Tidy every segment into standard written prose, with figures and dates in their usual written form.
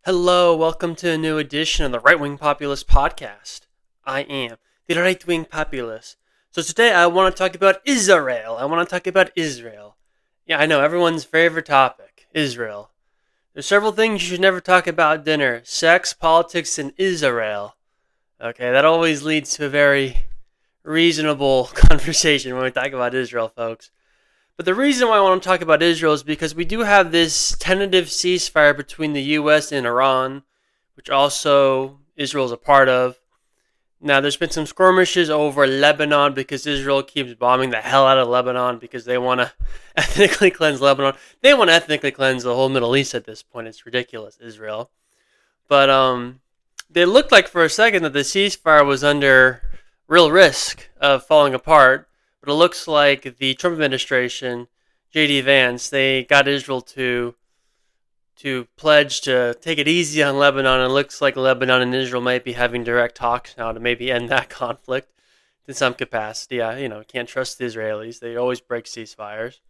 Hello, welcome to a new edition of the Right Wing Populist Podcast. I am the Right Wing Populist. So today I want to talk about Israel. Yeah, I know, everyone's favorite topic, Israel. There's several things you should never talk about at dinner: sex, politics, and Israel. Okay, that always leads to a very reasonable conversation when we talk about Israel, folks. But the reason why I want to talk about Israel is because we do have this tentative ceasefire between the U.S. and Iran, which also Israel is a part of. Now, there's been some skirmishes over Lebanon because Israel keeps bombing the hell out of Lebanon because they want to ethnically cleanse Lebanon. They want to ethnically cleanse the whole Middle East at this point. It's ridiculous, Israel. But they looked like for a second that the ceasefire was under real risk of falling apart. But it looks like the Trump administration, J.D. Vance, they got Israel to pledge to take it easy on Lebanon. And it looks like Lebanon and Israel might be having direct talks now to maybe end that conflict in some capacity. Can't trust the Israelis. They always break ceasefires.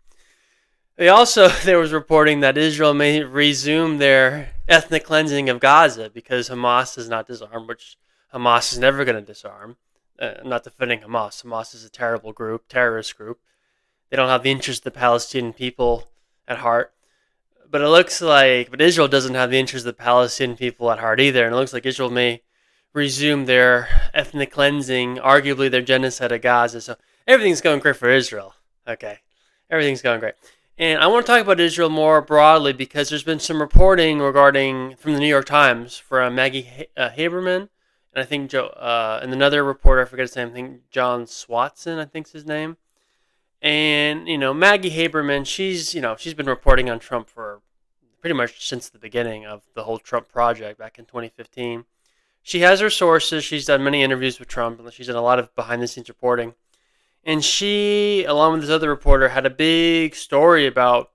There was reporting that Israel may resume their ethnic cleansing of Gaza because Hamas is not disarmed, which Hamas is never going to disarm. I'm not defending Hamas. Hamas is a terrible group, terrorist group. They don't have the interests of the Palestinian people at heart. But Israel doesn't have the interests of the Palestinian people at heart either. And it looks like Israel may resume their ethnic cleansing, arguably their genocide of Gaza. So everything's going great for Israel. Okay. Everything's going great. And I want to talk about Israel more broadly because there's been some reporting from the New York Times from Maggie Haberman, and I think and another reporter, I forget his name, I think John Swatson, I think's his name. And, Maggie Haberman, she's been reporting on Trump for pretty much since the beginning of the whole Trump project back in 2015. She has her sources. She's done many interviews with Trump, and she's done a lot of behind-the-scenes reporting. And she, along with this other reporter, had a big story about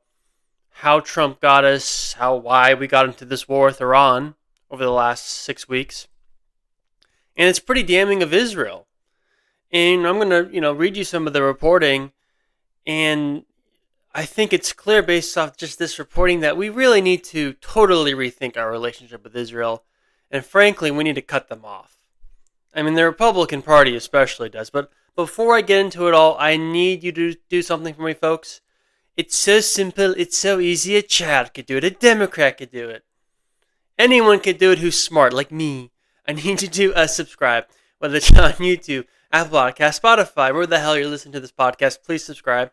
how Trump got us, why we got into this war with Iran over the last 6 weeks. And it's pretty damning of Israel. And I'm going to, read you some of the reporting. And I think it's clear based off just this reporting that we really need to totally rethink our relationship with Israel. And frankly, we need to cut them off. I mean, the Republican Party especially does. But before I get into it all, I need you to do something for me, folks. It's so simple. It's so easy. A child could do it. A Democrat could do it. Anyone could do it who's smart, like me. I need you to subscribe. Whether it's on YouTube, Apple Podcasts, Spotify, where the hell you're listening to this podcast, please subscribe.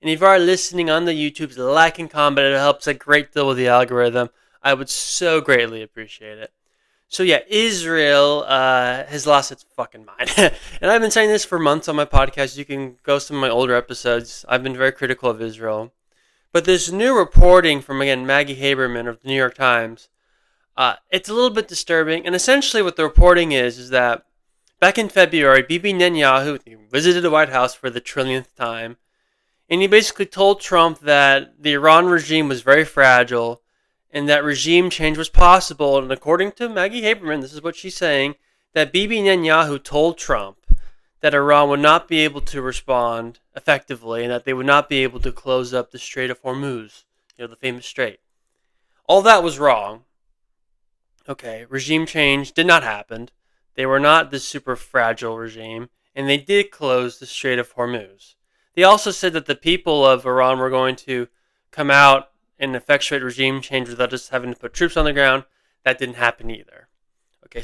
And if you are listening on the YouTubes, like and comment. It helps a great deal with the algorithm. I would so greatly appreciate it. So yeah, Israel has lost its fucking mind. And I've been saying this for months on my podcast. You can go some of my older episodes. I've been very critical of Israel. But this new reporting from, again, Maggie Haberman of the New York Times, it's a little bit disturbing. And essentially what the reporting is that back in February, Bibi Netanyahu visited the White House for the trillionth time. And he basically told Trump that the Iran regime was very fragile and that regime change was possible. And according to Maggie Haberman, this is what she's saying, that Bibi Netanyahu told Trump that Iran would not be able to respond effectively and that they would not be able to close up the Strait of Hormuz, the famous strait. All that was wrong. Okay, regime change did not happen. They were not this super fragile regime, and they did close the Strait of Hormuz. They also said that the people of Iran were going to come out and effectuate regime change without just having to put troops on the ground. That didn't happen either. Okay,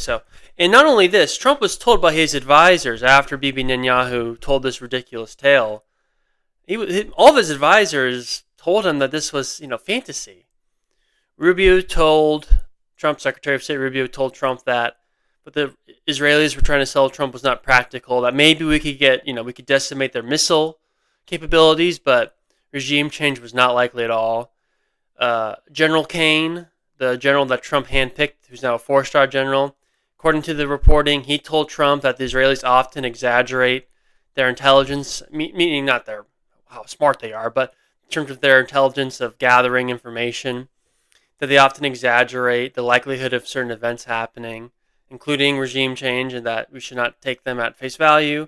and not only this, Trump was told by his advisors after Bibi Netanyahu told this ridiculous tale. All of his advisors told him that this was, fantasy. Trump's Secretary of State Rubio told Trump that what the Israelis were trying to sell Trump was not practical, that maybe we could decimate their missile capabilities, but regime change was not likely at all. General Kane, the general that Trump handpicked, who's now a 4-star general, according to the reporting, he told Trump that the Israelis often exaggerate their intelligence, meaning not how smart they are, but in terms of their intelligence of gathering information, that they often exaggerate the likelihood of certain events happening, including regime change, and that we should not take them at face value.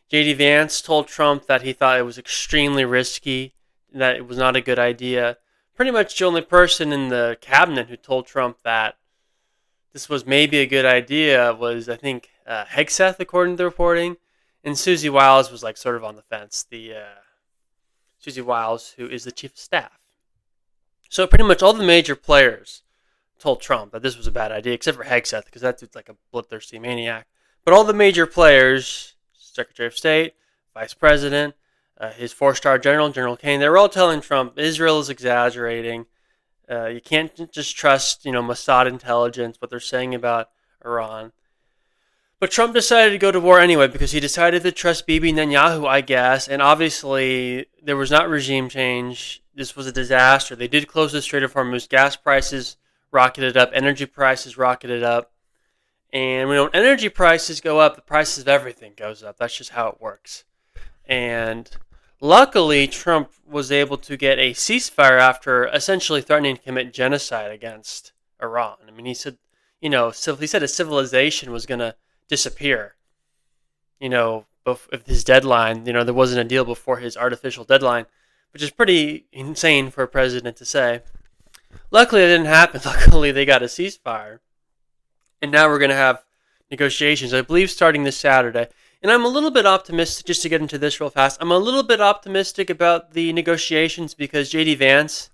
J.D. Vance told Trump that he thought it was extremely risky, that it was not a good idea. Pretty much the only person in the cabinet who told Trump that this was maybe a good idea was, I think, Hegseth, according to the reporting, and Susie Wiles was like sort of on the fence. The Susie Wiles, who is the chief of staff. So pretty much all the major players told Trump that this was a bad idea, except for Hegseth, because that dude's like a bloodthirsty maniac. But all the major players, Secretary of State, Vice President, his four-star general, General Kane, they were all telling Trump Israel is exaggerating. You can't just trust, Mossad intelligence, what they're saying about Iran. But Trump decided to go to war anyway because he decided to trust Bibi Netanyahu, I guess. And obviously, there was not regime change. This was a disaster. They did close the Strait of Hormuz. Gas prices rocketed up. Energy prices rocketed up. And when energy prices go up, the prices of everything goes up. That's just how it works. And luckily, Trump was able to get a ceasefire after essentially threatening to commit genocide against Iran. I mean, he said, he said a civilization was going to disappear. If his deadline, there wasn't a deal before his artificial deadline, which is pretty insane for a president to say. Luckily, it didn't happen. Luckily, they got a ceasefire. And now we're going to have negotiations, I believe, starting this Saturday. And I'm a little bit optimistic, just to get into this real fast, I'm a little bit optimistic about the negotiations because J.D. Vance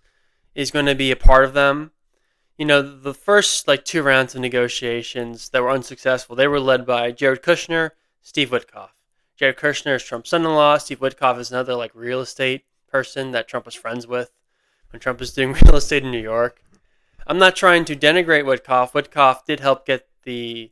is going to be a part of them. The first two rounds of negotiations that were unsuccessful, they were led by Jared Kushner, Steve Witkoff. Jared Kushner is Trump's son-in-law. Steve Witkoff is another real estate person that Trump was friends with when Trump was doing real estate in New York. I'm not trying to denigrate Witkoff. Witkoff did help get it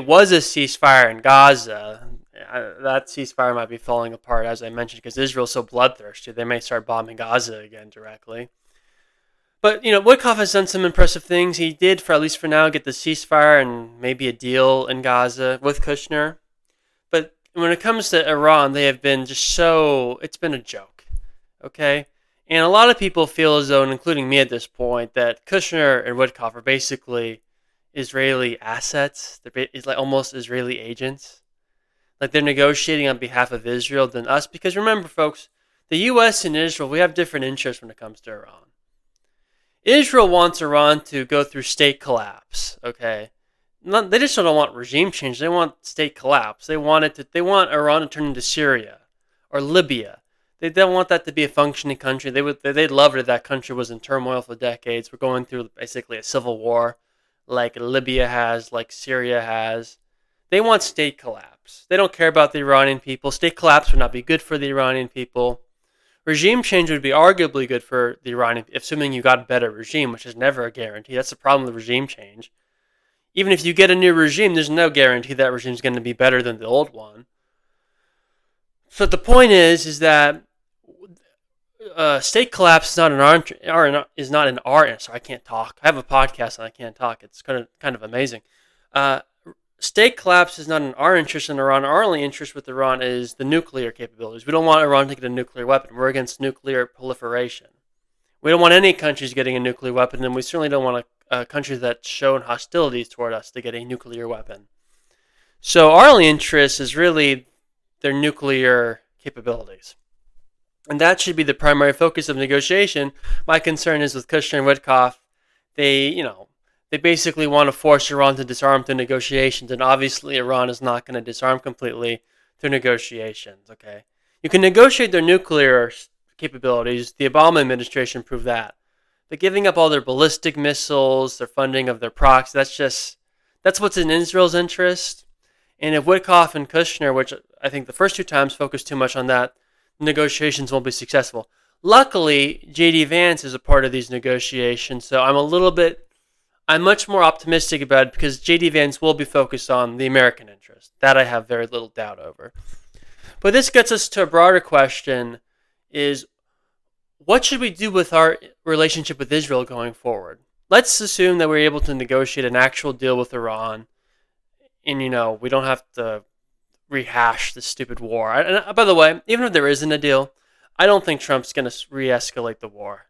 was a ceasefire in Gaza. That ceasefire might be falling apart, as I mentioned, because Israel's so bloodthirsty. They may start bombing Gaza again directly. But, Witkoff has done some impressive things. He did, at least for now, get the ceasefire and maybe a deal in Gaza with Kushner. But when it comes to Iran, they have been it's been a joke. Okay? And a lot of people feel as though, including me at this point, that Kushner and Witkoff are basically Israeli assets. They're almost Israeli agents. They're negotiating on behalf of Israel than us. Because remember, folks, the U.S. and Israel, we have different interests when it comes to Iran. Israel wants Iran to go through state collapse, okay? They just don't want regime change. They want state collapse. They want Iran to turn into Syria or Libya. They don't want that to be a functioning country. They'd love it if that country was in turmoil for decades. We're going through basically a civil war like Libya has, like Syria has. They want state collapse. They don't care about the Iranian people. State collapse would not be good for the Iranian people. Regime change would be arguably good for the Iranian, assuming you got a better regime, which is never a guarantee. That's the problem with regime change. Even if you get a new regime, there's no guarantee that regime is going to be better than the old one. So the point is that state collapse is not in our interest. I can't talk. I have a podcast and I can't talk. It's kind of amazing. State collapse is not in our interest in Iran. Our only interest with Iran is the nuclear capabilities. We don't want Iran to get a nuclear weapon. We're against nuclear proliferation. We don't want any countries getting a nuclear weapon, and we certainly don't want countries that show hostilities toward us to get a nuclear weapon. So our only interest is really their nuclear capabilities. And that should be the primary focus of negotiation. My concern is with Kushner and Witkoff. They basically want to force Iran to disarm through negotiations, and obviously Iran is not going to disarm completely through negotiations, okay? You can negotiate their nuclear capabilities. The Obama administration proved that. But giving up all their ballistic missiles, their funding of their proxies, that's what's in Israel's interest. And if Witkoff and Kushner, which I think the first two times focused too much on that, negotiations won't be successful. Luckily, J.D. Vance is a part of these negotiations, so I'm much more optimistic about it because J.D. Vance will be focused on the American interest. That I have very little doubt over. But this gets us to a broader question, is what should we do with our relationship with Israel going forward? Let's assume that we're able to negotiate an actual deal with Iran, and we don't have to rehash this stupid war. And by the way, even if there isn't a deal, I don't think Trump's going to re-escalate the war.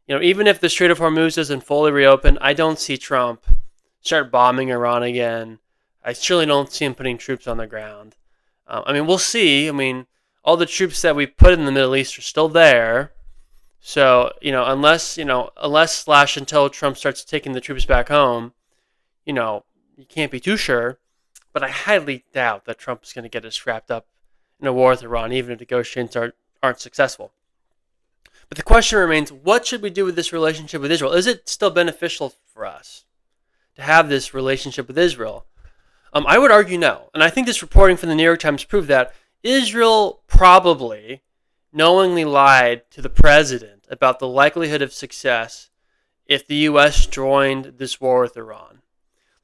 Even if the Strait of Hormuz doesn't fully reopen, I don't see Trump start bombing Iran again. I surely don't see him putting troops on the ground. We'll see. All the troops that we put in the Middle East are still there. So, unless slash until Trump starts taking the troops back home, you can't be too sure. But I highly doubt that Trump is going to get us wrapped up in a war with Iran, even if negotiations aren't successful. But the question remains, what should we do with this relationship with Israel? Is it still beneficial for us to have this relationship with Israel? I would argue no. And I think this reporting from the New York Times proved that Israel probably knowingly lied to the president about the likelihood of success if the U.S. joined this war with Iran.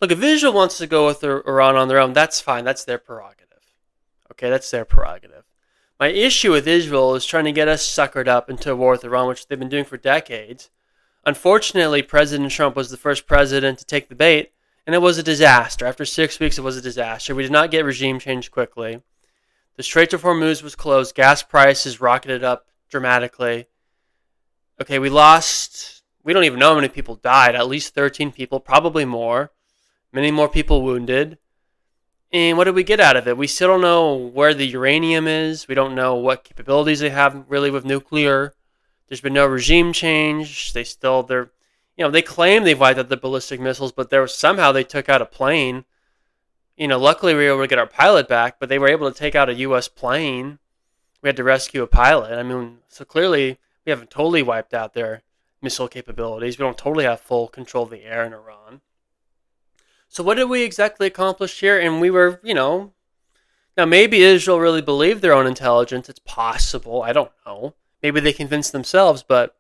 Look, if Israel wants to go with Iran on their own, that's fine. That's their prerogative. Okay, that's their prerogative. My issue with Israel is trying to get us suckered up into a war with Iran, which they've been doing for decades. Unfortunately, President Trump was the first president to take the bait, and it was a disaster. After 6 weeks, it was a disaster. We did not get regime change quickly. The Strait of Hormuz was closed. Gas prices rocketed up dramatically. Okay, we don't even know how many people died. At least 13 people, probably more. Many more people wounded. And what did we get out of it? We still don't know where the uranium is. We don't know what capabilities they have really with nuclear. There's been no regime change. They claim they've wiped out the ballistic missiles, but somehow they took out a plane. Luckily we were able to get our pilot back, but they were able to take out a U.S. plane. We had to rescue a pilot. So clearly we haven't totally wiped out their missile capabilities. We don't totally have full control of the air in Iran. So what did we exactly accomplish here? And we were, now maybe Israel really believed their own intelligence. It's possible. I don't know. Maybe they convinced themselves, but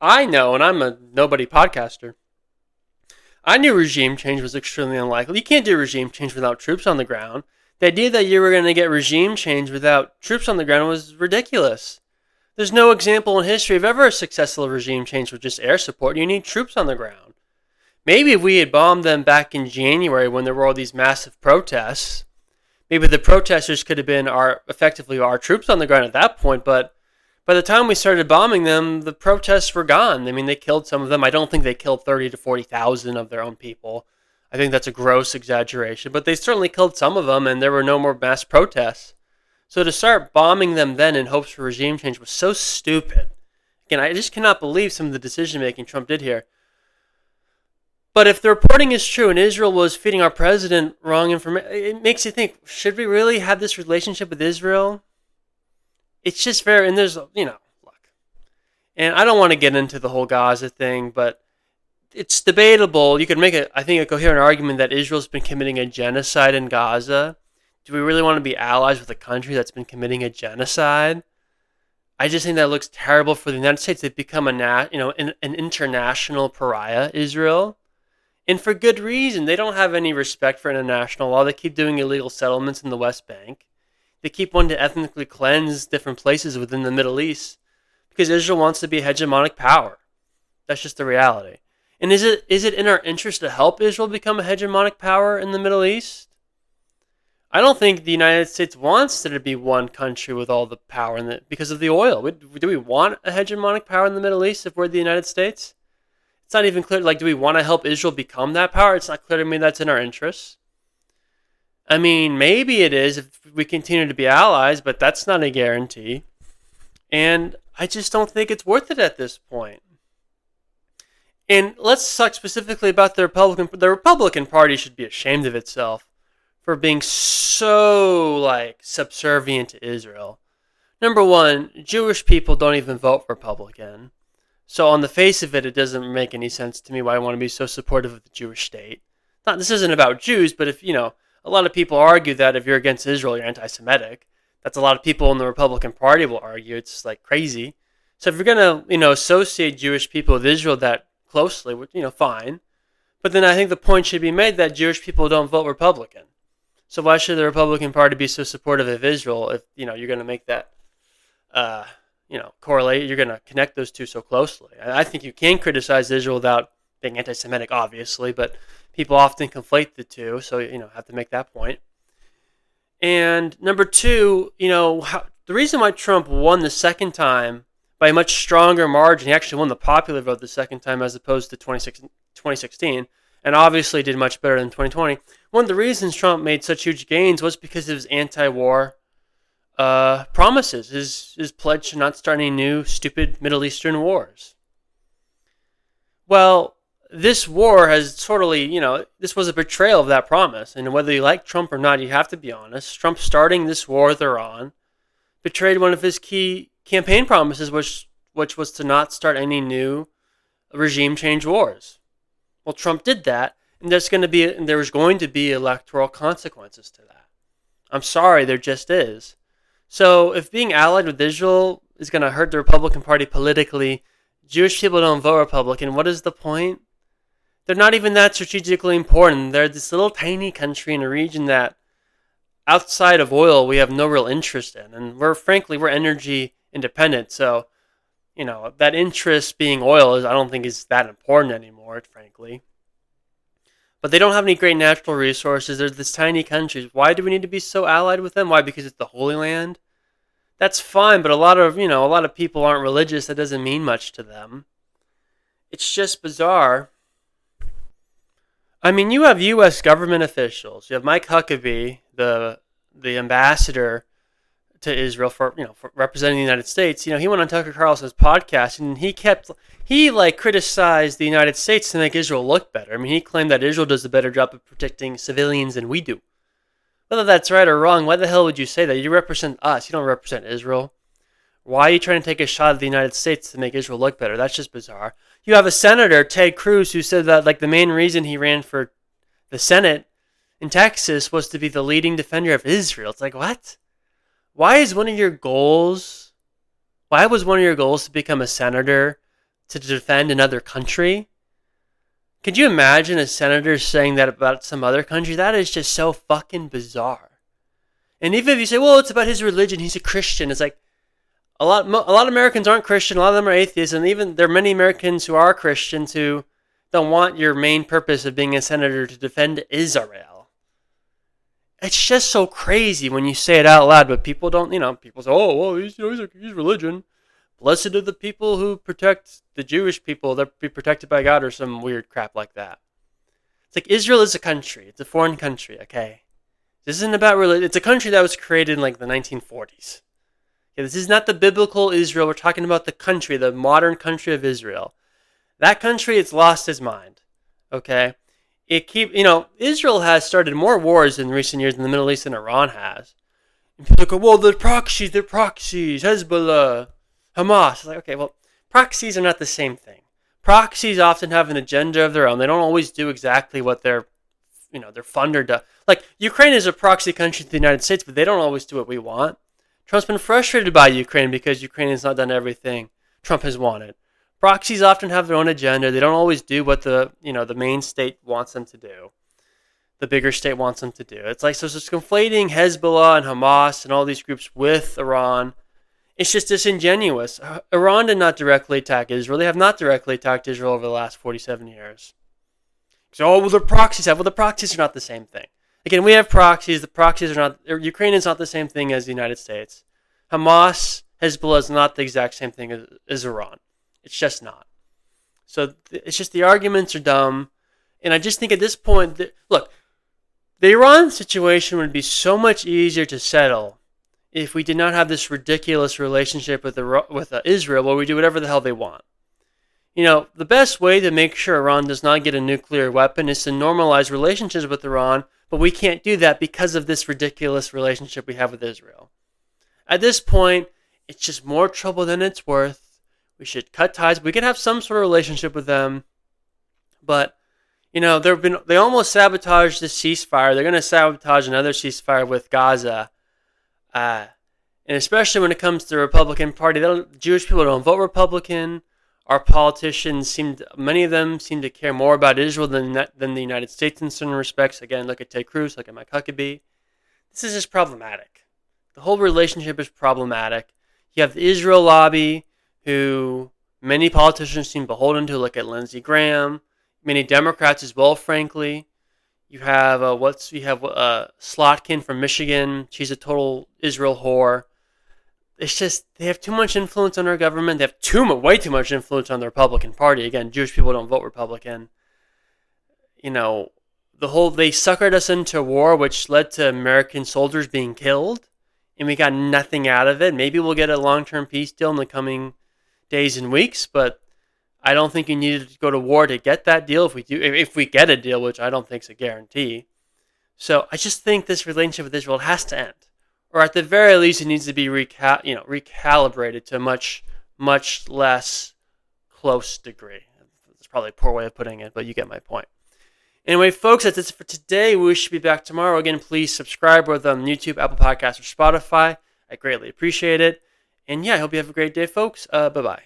I know, and I'm a nobody podcaster, I knew regime change was extremely unlikely. You can't do regime change without troops on the ground. The idea that you were going to get regime change without troops on the ground was ridiculous. There's no example in history of ever a successful regime change with just air support. You need troops on the ground. Maybe if we had bombed them back in January when there were all these massive protests, maybe the protesters could have been effectively our troops on the ground at that point, but by the time we started bombing them, the protests were gone. They killed some of them. I don't think they killed 30 to 40,000 of their own people. I think that's a gross exaggeration, but they certainly killed some of them, and there were no more mass protests. So to start bombing them then in hopes for regime change was so stupid. Again, I just cannot believe some of the decision-making Trump did here. But if the reporting is true and Israel was feeding our president wrong information, it makes you think, should we really have this relationship with Israel? It's just very, and there's, look. And I don't want to get into the whole Gaza thing, but it's debatable. You could make a coherent argument that Israel's been committing a genocide in Gaza. Do we really want to be allies with a country that's been committing a genocide? I just think that looks terrible for the United States. They've become an international pariah, Israel. And for good reason. They don't have any respect for international law. They keep doing illegal settlements in the West Bank. They keep wanting to ethnically cleanse different places within the Middle East because Israel wants to be a hegemonic power. That's just the reality. And is it in our interest to help Israel become a hegemonic power in the Middle East? I don't think the United States wants there to be one country with all the power because of the oil. Do we want a hegemonic power in the Middle East if we're the United States? It's not even clear, do we want to help Israel become that power? It's not clear to me that's in our interests. Maybe it is if we continue to be allies, but that's not a guarantee. And I just don't think it's worth it at this point. And let's talk specifically about the Republican. The Republican Party should be ashamed of itself for being so, subservient to Israel. Number one, Jewish people don't even vote Republican. So on the face of it, it doesn't make any sense to me why I want to be so supportive of the Jewish state. This isn't about Jews, but if, a lot of people argue that if you're against Israel, you're anti-Semitic. That's a lot of people in the Republican Party will argue. It's crazy. So if you're going to, associate Jewish people with Israel that closely, fine. But then I think the point should be made that Jewish people don't vote Republican. So why should the Republican Party be so supportive of Israel if, you're going to make that, correlate, you're going to connect those two so closely. I think you can criticize Israel without being anti-Semitic, obviously, but people often conflate the two, so, have to make that point. And number two, the reason why Trump won the second time by a much stronger margin, he actually won the popular vote the second time as opposed to 2016, and obviously did much better than 2020. One of the reasons Trump made such huge gains was because of his anti-war promises, his pledge to not start any new stupid Middle Eastern wars. Well, this war has totally, this was a betrayal of that promise. And whether you like Trump or not, you have to be honest. Trump starting this war with Iran betrayed one of his key campaign promises, which was to not start any new regime change wars. Well, Trump did that, and there's going to be electoral consequences to that. I'm sorry, there just is. So if being allied with Israel is going to hurt the Republican Party politically, Jewish people don't vote Republican. What is the point? They're not even that strategically important. They're this little tiny country in a region that, outside of oil, we have no real interest in. And we're energy independent. So, that interest being oil I don't think is that important anymore, frankly. But they don't have any great natural resources. They're this tiny country. Why do we need to be so allied with them? Why? Because it's the Holy Land? That's fine, but a lot of people aren't religious. That doesn't mean much to them. It's just bizarre. I mean, you have U.S. government officials. You have Mike Huckabee, the ambassador to Israel for representing the United States. He went on Tucker Carlson's podcast and he criticized the United States to make Israel look better. I mean, he claimed that Israel does a better job of protecting civilians than we do. Whether that's right or wrong, why the hell would you say that? You represent us. You don't represent Israel. Why are you trying to take a shot at the United States to make Israel look better? That's just bizarre. You have a senator, Ted Cruz, who said that the main reason he ran for the Senate in Texas was to be the leading defender of Israel. It's like, what? Why was one of your goals to become a senator to defend another country? Could you imagine a senator saying that about some other country? That is just so fucking bizarre. And even if you say, well, it's about his religion, he's a Christian, it's like, a lot of Americans aren't Christian, a lot of them are atheists, and even there are many Americans who are Christians who don't want your main purpose of being a senator to defend Israel. It's just so crazy when you say it out loud, but people don't, people say, oh, well, he's religion. Blessed are the people who protect the Jewish people, they'll be protected by God, or some weird crap like that. It's like Israel is a country. It's a foreign country, okay? This isn't about religion. It's a country that was created in the 1940s. Okay, this is not the biblical Israel. We're talking about the country, the modern country of Israel. That country, it's lost its mind, okay? Israel has started more wars in recent years in the Middle East than Iran has. And people go, well, they're proxies, Hezbollah, Hamas. It's like, okay, well, proxies are not the same thing. Proxies often have an agenda of their own. They don't always do exactly what their funder does. Ukraine is a proxy country to the United States, but they don't always do what we want. Trump's been frustrated by Ukraine because Ukraine has not done everything Trump has wanted. Proxies often have their own agenda. They don't always do what the main state wants them to do. The bigger state wants them to do. It's it's conflating Hezbollah and Hamas and all these groups with Iran. It's just disingenuous. Iran did not directly attack Israel. They have not directly attacked Israel over the last 47 years. So, the proxies have. Well, the proxies are not the same thing. Again, we have proxies. The proxies are not. Ukraine is not the same thing as the United States. Hamas, Hezbollah is not the exact same thing as Iran. It's just not. So it's just the arguments are dumb, and I just think at this point, look, the Iran situation would be so much easier to settle if we did not have this ridiculous relationship with Israel, where we do whatever the hell they want. The best way to make sure Iran does not get a nuclear weapon is to normalize relationships with Iran. But we can't do that because of this ridiculous relationship we have with Israel. At this point, it's just more trouble than it's worth. We should cut ties. We can have some sort of relationship with them. But, they almost sabotaged this ceasefire. They're going to sabotage another ceasefire with Gaza. And especially when it comes to the Republican Party, Jewish people don't vote Republican. Our politicians many of them seem to care more about Israel than the United States in certain respects. Again, look at Ted Cruz, look at Mike Huckabee. This is just problematic. The whole relationship is problematic. You have the Israel lobby, who many politicians seem beholden to. Look at Lindsey Graham, many Democrats as well, frankly. You have Slotkin from Michigan. She's a total Israel whore. It's just they have too much influence on our government. They have way too much influence on the Republican Party. Again, Jewish people don't vote Republican. They suckered us into war, which led to American soldiers being killed and we got nothing out of it. Maybe we'll get a long-term peace deal in the coming days and weeks, but I don't think you needed to go to war to get that deal. If we get a deal, which I don't think is a guarantee. So I just think this relationship with Israel has to end, or at the very least, it needs to be recalibrated to a much less close degree. It's probably a poor way of putting it, but you get my point. Anyway, folks, that's it for today. We should be back tomorrow. Again, please subscribe whether on YouTube, Apple Podcasts, or Spotify. I greatly appreciate it. And yeah, I hope you have a great day, folks. Bye-bye.